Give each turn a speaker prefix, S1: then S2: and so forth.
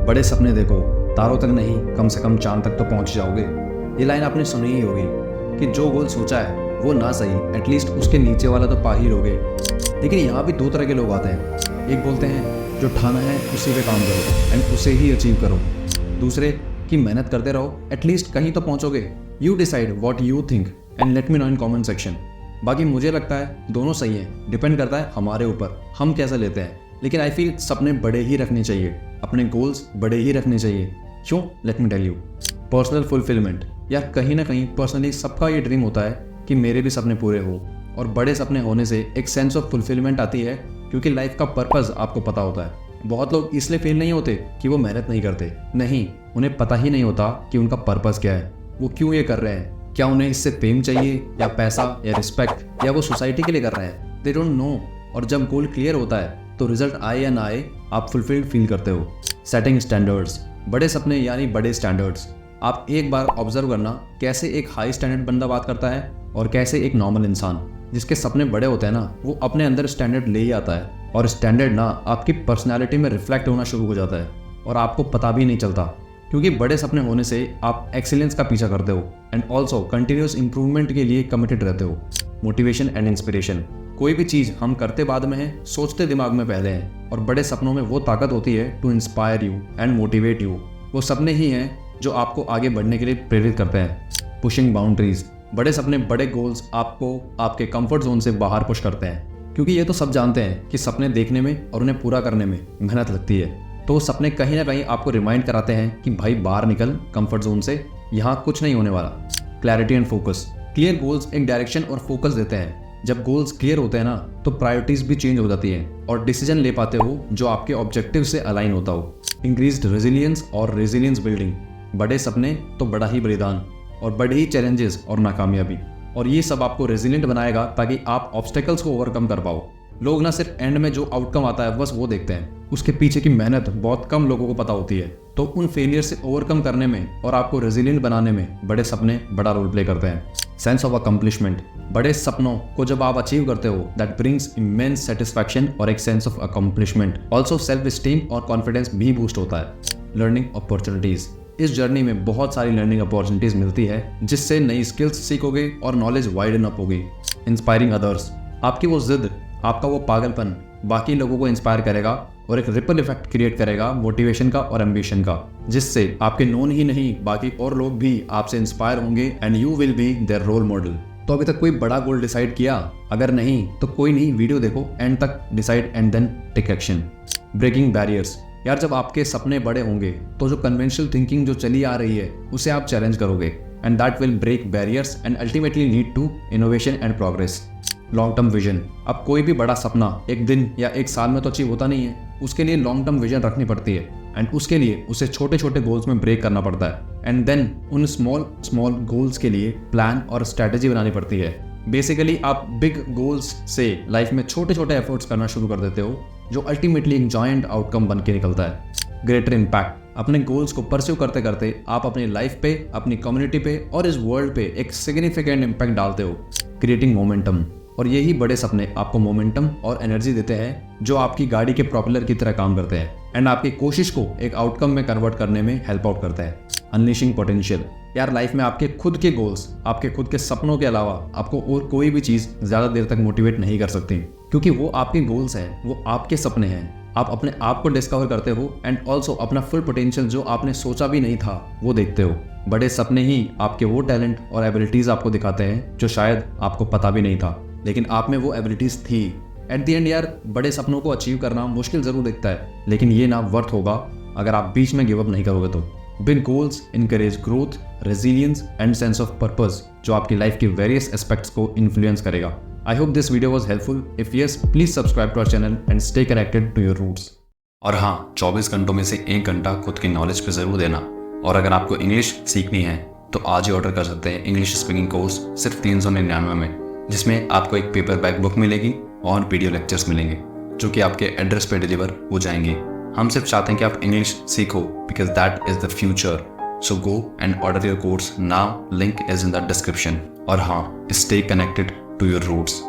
S1: बड़े सपने देखो, तारों तक नहीं कम से कम चांद तक तो पहुंच जाओगे। ये लाइन आपने सुनी ही होगी कि जो गोल सोचा है वो ना सही, एटलीस्ट उसके नीचे वाला तो पा ही लोगे। लेकिन यहाँ भी दो तरह के लोग आते हैं। एक बोलते हैं जो ठाना है उसी पे काम करो एंड उसे ही अचीव करो। दूसरे कि मेहनत करते रहो, एटलीस्ट कहीं तो पहुंचोगे। You decide what you think and let me know in comment section. बाकी मुझे लगता है दोनों सही है, डिपेंड करता है हमारे ऊपर हम कैसे लेते हैं। लेकिन आई फील सपने बड़े ही रखने चाहिए, अपने गोल्स बड़े ही रखने चाहिए। क्यों? Let me tell you. Personal fulfilment, यार कहीं ना कहीं पर्सनली सबका ये ड्रीम होता है कि मेरे भी सपने पूरे हो। और बड़े सपने होने से एक सेंस ऑफ फुलफिलमेंट आती है, क्योंकि लाइफ का पर्पस आपको पता होता है। बहुत लोग इसलिए फेल नहीं होते कि वो मेहनत नहीं करते, नहीं, उन्हें पता ही नहीं होता कि उनका पर्पस क्या है, वो क्यों ये कर रहे हैं। क्या उन्हें इससे फेम चाहिए या पैसा या रिस्पेक्ट, या वो सोसाइटी के लिए कर रहे हैं? They don't know. और जब गोल क्लियर होता है तो रिजल्ट आए या ना आए, आप फुलफिल्ड फील करते हो। सेटिंग स्टैंडर्ड्स, बड़े सपने यानी बड़े स्टैंडर्ड्स। आप एक बार ऑब्जर्व करना कैसे एक हाई स्टैंडर्ड बंदा बात करता है और कैसे एक नॉर्मल इंसान जिसके सपने बड़े होते हैं ना, वो अपने अंदर स्टैंडर्ड ले ही आता है। और स्टैंडर्ड ना आपकी पर्सनैलिटी में रिफ्लेक्ट होना शुरू हो जाता है और आपको पता भी नहीं चलता, क्योंकि बड़े सपने होने से आप एक्सीलेंस का पीछा करते हो एंड ऑल्सो कंटिन्यूस इंप्रूवमेंट के लिए कमिटेड रहते हो। मोटिवेशन एंड इंस्पिरेशन, कोई भी चीज़ हम करते बाद में है, सोचते दिमाग में पहले हैं। और बड़े सपनों में वो ताकत होती है to inspire you and motivate you. वो सपने ही हैं जो आपको आगे बढ़ने के लिए प्रेरित करते हैं। पुशिंग बाउंड्रीज, बड़े सपने बड़े गोल्स आपको आपके कंफर्ट जोन से बाहर पुश करते हैं, क्योंकि ये तो सब जानते हैं कि सपने देखने में और उन्हें पूरा करने में मेहनत लगती है। तो सपने कहीं ना कहीं आपको रिमाइंड कराते हैं कि भाई बाहर निकल कंफर्ट जोन से, यहाँ कुछ नहीं होने वाला। Clarity and focus, clear goals एक डायरेक्शन और फोकस देते हैं। जब गोल्स क्लियर होते हैं ना, तो प्रायोरिटीज भी चेंज हो जाती है और डिसीजन ले पाते हो जो आपके ऑब्जेक्टिव से अलाइन होता हो। इंक्रीज्ड रेजिलियंस और रेजिलियंस बिल्डिंग, बड़े सपने तो बड़ा ही बलिदान और बड़े ही चैलेंजेस और नाकामयाबी, और ये सब आपको रेजिलियंट बनाएगा ताकि आप ऑब्स्टेकल्स को ओवरकम कर पाओ। लोग ना सिर्फ एंड में जो आउटकम आता है बस वो देखते हैं, उसके पीछे की मेहनत बहुत कम लोगों को पता होती है। तो उन फेलियर से ओवरकम करने में और आपको रेजिलियंट बनाने में बड़े सपने बड़ा रोल प्ले करते हैं। सेंस ऑफ अकम्प्लिशमेंट, बड़े सपनों को जब आप अचीव करते हो दैट ब्रिंग्स इमेंस सेटिस्फैक्शन और एक sense of accomplishment. Also self esteem और कॉन्फिडेंस भी बूस्ट होता है। लर्निंग अपॉर्चुनिटीज, इस जर्नी में बहुत सारी लर्निंग अपॉर्चुनिटीज मिलती है जिससे नई स्किल्स सीखोगे और नॉलेज वाइडन अप होगी। इंस्पायरिंग अदर्स, आपकी वो जिद, आपका वो पागलपन बाकी लोगों को इंस्पायर करेगा और एक रिपल इफेक्ट क्रिएट करेगा मोटिवेशन का और एम्बिशन का, जिससे आपके नोन ही नहीं बाकी और लोग भी आपसे इंस्पायर होंगे and you will be their role model. तो अभी तक कोई बड़ा गोल डिसाइड किया? अगर नहीं तो कोई नहीं, वीडियो देखो एंड तक, decide and then take action. Breaking barriers, यार जब आपके सपने बड़े होंगे तो जो कन्वेंशनल थिंकिंग जो चली आ रही है उसे आप चैलेंज करोगे and that will break barriers and ultimately lead to innovation and progress. Long term vision, अब कोई भी बड़ा सपना एक दिन या एक साल में तो अचीव होता नहीं है, उसके लिए लॉन्ग टर्म विजन रखनी पड़ती है एंड उसके लिए उसे छोटे छोटे गोल्स में ब्रेक करना पड़ता है एंड देन उन स्मॉल स्मॉल गोल्स के लिए प्लान और स्ट्रेटेजी बनानी पड़ती है। बेसिकली आप बिग गोल्स से लाइफ में छोटे छोटे एफर्ट्स करना शुरू कर देते हो जो अल्टीमेटली एक जॉइंट आउटकम बन के निकलता है। ग्रेटर इम्पैक्ट, अपने गोल्स को परस्यू करते करते आप अपनी लाइफ पे, अपनी कम्युनिटी पे और इस वर्ल्ड पे एक सिग्निफिकेंट इम्पैक्ट डालते हो। क्रिएटिंग मोमेंटम, और यही बड़े सपने आपको मोमेंटम और एनर्जी देते हैं जो आपकी गाड़ी के प्रोपेलर की तरह काम करते हैं एंड आपकी कोशिश को एक आउटकम में कन्वर्ट करने में हेल्प आउट करता है। अनलीशिंग पोटेंशियल, यार लाइफ में आपके खुद के गोल्स, आपके खुद के सपनों के अलावा आपको और कोई भी चीज़ ज़्यादा देर तक मोटिवेट नहीं कर सकती, क्योंकि वो आपके गोल्स हैं, वो आपके सपने हैं। आप अपने आप को डिस्कवर करते हो एंड ऑल्सो अपना फुल पोटेंशियल जो आपने सोचा भी नहीं था वो देखते हो। बड़े सपने ही आपके वो टैलेंट और एबिलिटीज़ आपको दिखाते हैं जो शायद आपको पता भी नहीं था, लेकिन आप में वो एबिलिटीज थी। एट द एंड यार बड़े सपनों को अचीव करना मुश्किल जरूर दिखता है, लेकिन ये ना वर्थ होगा अगर आप बीच में गिव अप नहीं करोगे तो। Big goals encourage growth, resilience and sense of purpose, जो आपकी लाइफ के वेरियस एस्पेक्ट्स को इन्फ्लुएंस करेगा। I hope this video was helpful. If yes, please subscribe to our channel and stay connected to your roots. और हाँ, 24 घंटों में से 1 घंटा खुद की नॉलेज पे जरूर देना। और अगर आपको इंग्लिश सीखनी है तो आज ही ऑर्डर कर सकते हैं इंग्लिश स्पीकिंग कोर्स सिर्फ 399 में, जिसमें आपको एक पेपर बैक बुक मिलेगी और वीडियो लेक्चर्स मिलेंगे जो कि आपके एड्रेस पे डिलीवर हो जाएंगे। हम सिर्फ चाहते हैं कि आप इंग्लिश सीखो because that is the future. So go and order your course now, link is in the description. और हाँ, stay connected to your roots.